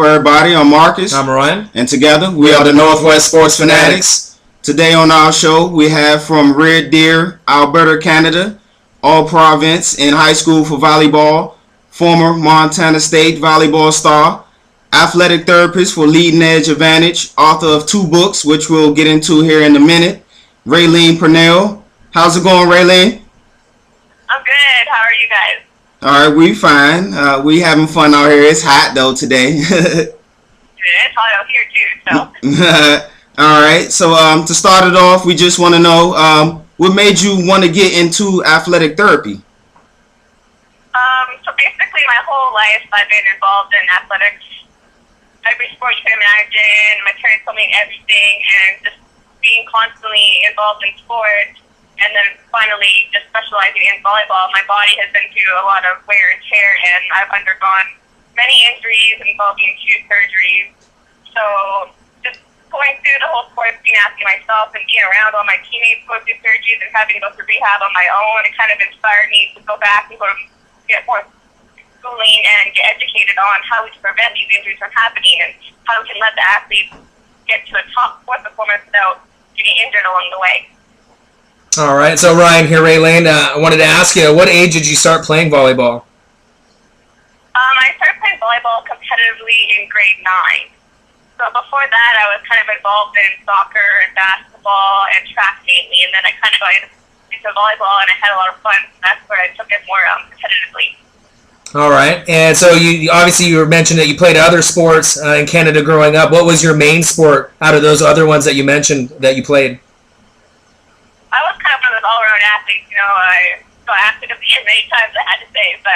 everybody? I'm Marcus. I'm Ryan. And together we are the Northwest Sports Fanatics. Today on our show we have from Red Deer, Alberta, Canada, All-Province in high school for volleyball, former Montana State volleyball star, athletic therapist for Leading Edge Advantage, author of 2 books, which we'll get into here in a minute, Raylene Purnell. How's it going, Raylene? I'm good. How are you guys? All right, we fine. We having fun out here. It's hot though today. It's hot out here too. So. All right. So to start it off, we just want to know what made you want to get into athletic therapy. So basically, my whole life I've been involved in athletics. Every sport you can imagine. My parents told me everything, and just being constantly involved in sports. And then finally, just specializing in volleyball, my body has been through a lot of wear and tear, and I've undergone many injuries involving 2 surgeries. So just going through the whole sports scene, asking myself and being around all my teammates going through surgeries and having to go through rehab on my own, it kind of inspired me to go back and get more schooling and get educated on how we can prevent these injuries from happening and how we can let the athletes get to a top sport performance without getting injured along the way. All right, so Ryan here, Raylene. I wanted to ask you, what age did you start playing volleyball? I started playing volleyball competitively in grade 9. So before that, I was kind of involved in soccer and basketball and track mainly, and then I kind of got into volleyball and I had a lot of fun. So that's where I took it more competitively. All right, and so you mentioned that you played other sports in Canada growing up. What was your main sport out of those other ones that you mentioned that you played? I was kind of one of those all-around athletes, I got active as many times I had to say, but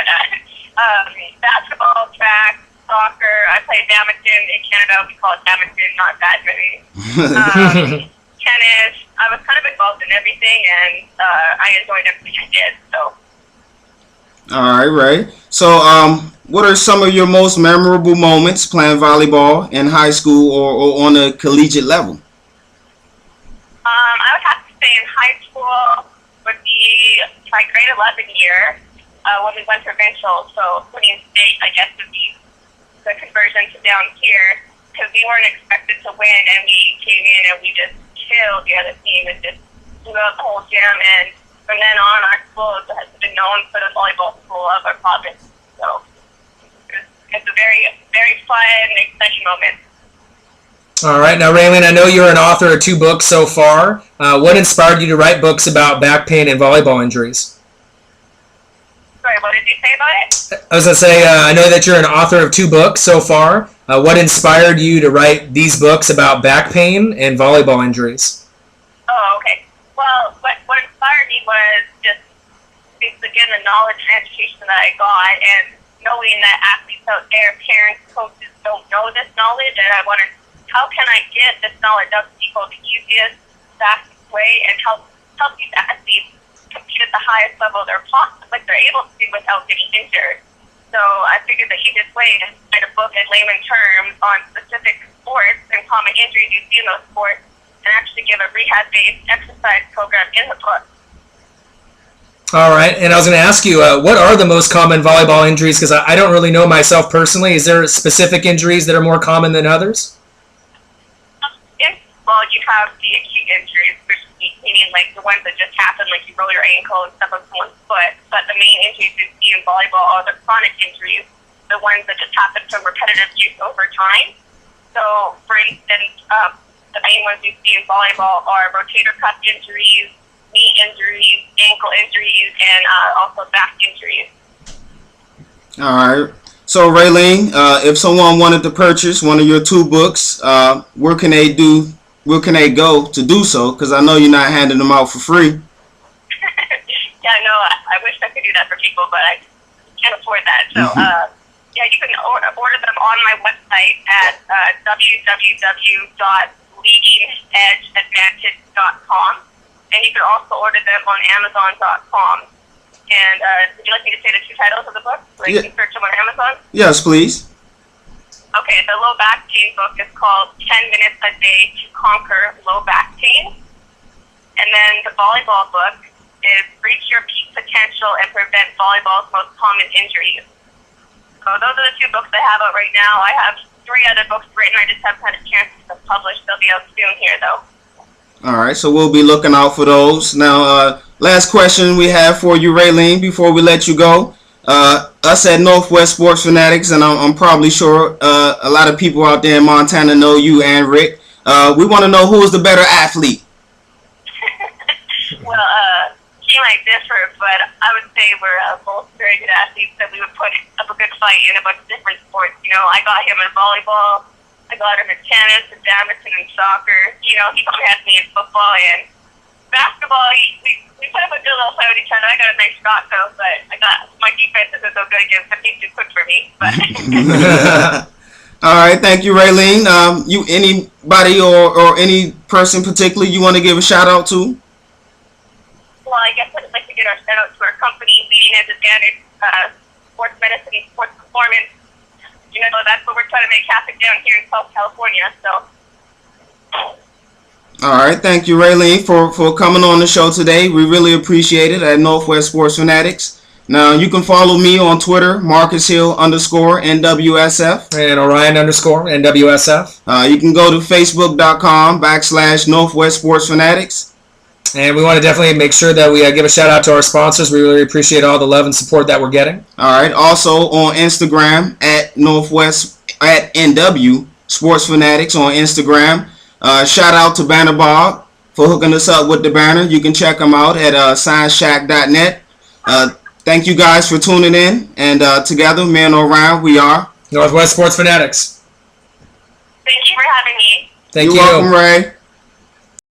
basketball, track, soccer, I played badminton in Canada. We call it badminton, not badminton. Tennis. I was kind of involved in everything, and I enjoyed everything I did. So. All right. So, what are some of your most memorable moments playing volleyball in high school or on a collegiate level? I would have to say in high school would be my grade 11 year when we went provincial. So Queen State, I guess, would be the conversion to down here because we weren't expected to win, and we came in and we just killed the other team and just blew out the whole gym. And from then on, our school has been known for the volleyball school of our province. So it's a very, very fun and exciting moment. All right. Now, Raylene, I know you're an author of 2 books so far. What inspired you to write books about back pain and volleyball injuries? Sorry, what did you say about it? I was going to say, I know that you're an author of 2 books so far. What inspired you to write these books about back pain and volleyball injuries? Oh, okay. Well, what inspired me was just basically getting the knowledge and education that I got, and knowing that athletes out there, parents, coaches don't know this knowledge, and I wanted how can I get this knowledge out to people the easiest, fastest way, and help these athletes compete at the highest level they're able to without getting injured. So I figured the easiest way is to write a book in layman terms on specific sports and common injuries you see in those sports, and actually give a rehab-based exercise program in the book. All right, and I was going to ask you, what are the most common volleyball injuries? Because I don't really know myself personally. Is there specific injuries that are more common than others? Well, you have the acute injuries, meaning like the ones that just happen, like you roll your ankle and stuff on someone's foot. But the main injuries you see in volleyball are the chronic injuries, the ones that just happen from repetitive use over time. So, for instance, the main ones you see in volleyball are rotator cuff injuries, knee injuries, ankle injuries, and also back injuries. All right. So, Raylene, if someone wanted to purchase one of your 2 books, where can they go to do so? Because I know you're not handing them out for free. Yeah, no, I wish I could do that for people, but I can't afford that. So, you can order them on my website at www.leadingedgeadvantage.com, and you can also order them on Amazon.com. And would you like me to say the 2 titles of the book? So you can search them on Amazon? Yes, please. Okay, the low back pain book is called 10 Minutes a Day to Conquer Low Back Pain. And then the volleyball book is Reach Your Peak Potential and Prevent Volleyball's Most Common Injuries. So those are the 2 books I have out right now. I have 3 other books written. I just haven't had a chance to publish. They'll be out soon here, though. All right, so we'll be looking out for those. Now, last question we have for you, Raylene, before we let you go. Us at Northwest Sports Fanatics, and I'm probably sure a lot of people out there in Montana know you and Rick. We want to know who is the better athlete. Well, he might differ, but I would say we're both very good athletes, that we would put up a good fight in a bunch of different sports. You know, I got him in volleyball, I got him in tennis, and badminton, and soccer. You know, he probably has me in football and basketball. We put up a good little fight with each other. I got a nice shot, though, but my defense isn't so good against him. He's too quick for me. But All right, thank you, Raylene. Anybody or any person particularly you want to give a shout out to? well, I guess I'd like to get our shout out to our company, leading as a standard sports medicine, sports performance. You know, that's what we're trying to make happen down here in South California. So. All right, thank you, Raylene, for coming on the show today. We really appreciate it at Northwest Sports Fanatics. Now, you can follow me on Twitter, MarcusHill_NWSF. And Orion_NWSF. You can go to Facebook.com/Northwest Sports Fanatics. And we want to definitely make sure that we give a shout out to our sponsors. We really appreciate all the love and support that we're getting. All right, also on Instagram at NW Sports Fanatics on Instagram. Shout out to Banner Bob for hooking us up with the banner. You can check them out at ScienceShack.net. Thank you guys for tuning in. And together, me and Orion, we are Northwest Sports Fanatics. Thank you for having me. Thank You're you. welcome, Ray.